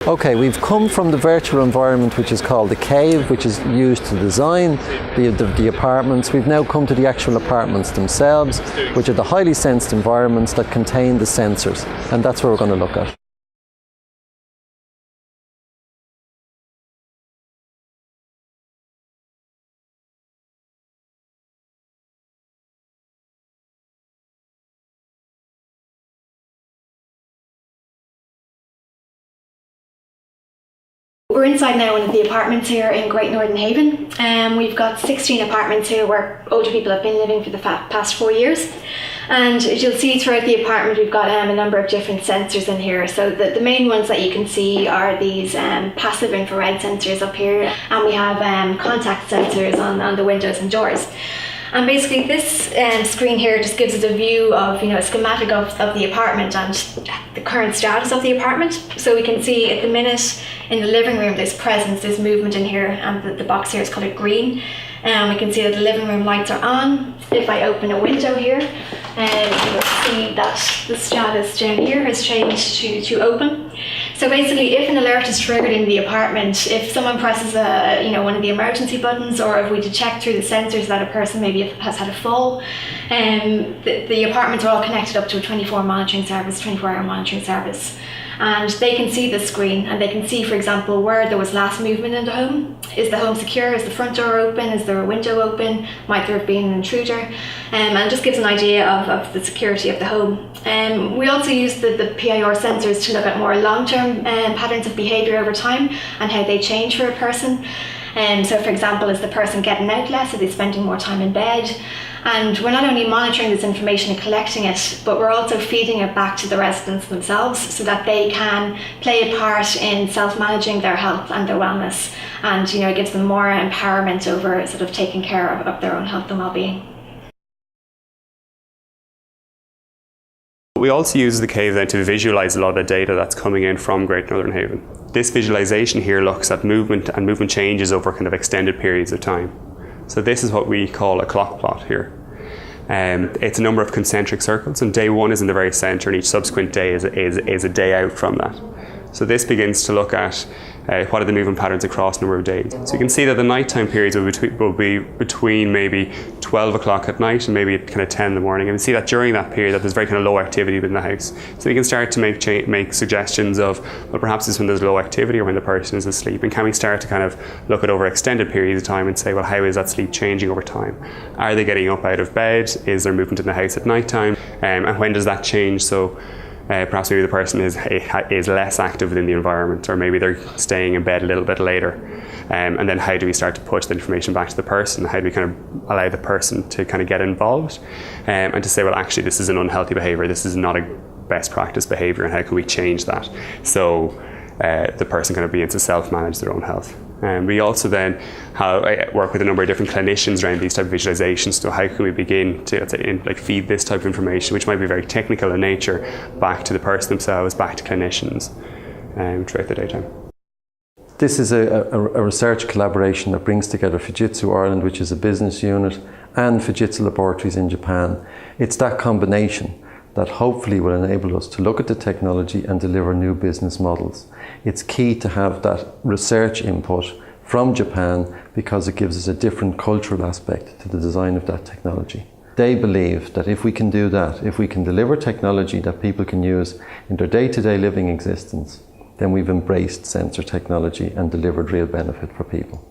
Okay, we've come from the virtual environment which is called the cave, which is used to design the apartments. We've now come to the actual apartments themselves, which are the highly sensed environments that contain the sensors, and that's what we're going to look at. We're inside now one of the apartments here in Great Northern Haven. We've got 16 apartments here where older people have been living for the past 4 years. And as you'll see throughout the apartment, we've got a number of different sensors in here. So the main ones that you can see are these passive infrared sensors up here, and we have contact sensors on the windows and doors. And basically this screen here just gives us a view of, a schematic of the apartment and the current status of the apartment. So we can see at the minute in the living room there's presence, there's movement in here, and the box here is coloured green. And we can see that the living room lights are on. If I open a window here, you'll see that the status down here has changed to open. So basically, if an alert is triggered in the apartment, if someone presses one of the emergency buttons, or if we detect through the sensors that a person maybe has had a fall, the apartments are all connected up to a 24-hour monitoring service. And they can see the screen, and they can see, for example, where there was last movement in the home. Is the home secure? Is the front door open? Is there a window open? Might there have been an intruder? And just gives an idea of the security of the home. We also use the PIR sensors to look at more long-term patterns of behaviour over time and how they change for a person. So for example, is the person getting out less? Are they spending more time in bed? And we're not only monitoring this information and collecting it, but we're also feeding it back to the residents themselves so that they can play a part in self-managing their health and their wellness. And it gives them more empowerment over sort of taking care of their own health and well-being. We also use the cave then to visualise a lot of the data that's coming in from Great Northern Haven. This visualisation here looks at movement and movement changes over kind of extended periods of time. So this is what we call a clock plot here. It's a number of concentric circles, and day one is in the very centre, and each subsequent day is a day out from that. So this begins to look at what are the movement patterns across a number of days. So you can see that the nighttime periods will be between maybe 12 o'clock at night and maybe kind of 10 in the morning. And you see that during that period that there's very kind of low activity within the house. So we can start to make suggestions of, well, perhaps it's when there's low activity or when the person is asleep. And can we start to kind of look at over extended periods of time and say, well, how is that sleep changing over time? Are they getting up out of bed? Is there movement in the house at nighttime? And when does that change? So perhaps maybe the person is less active within the environment, or maybe they're staying in bed a little bit later. And then how do we start to push the information back to the person? How do we kind of allow the person to kind of get involved and to say, well, actually, this is an unhealthy behaviour. This is not a best practice behaviour, and how can we change that? So the person kind of begins to self-manage their own health. We also then work with a number of different clinicians around these type of visualizations. So how can we begin to feed this type of information, which might be very technical in nature, back to the person themselves, back to clinicians throughout the daytime. This is a research collaboration that brings together Fujitsu Ireland, which is a business unit, and Fujitsu Laboratories in Japan. It's that combination that hopefully will enable us to look at the technology and deliver new business models. It's key to have that research input from Japan because it gives us a different cultural aspect to the design of that technology. They believe that if we can do that, if we can deliver technology that people can use in their day-to-day living existence, then we've embraced sensor technology and delivered real benefit for people.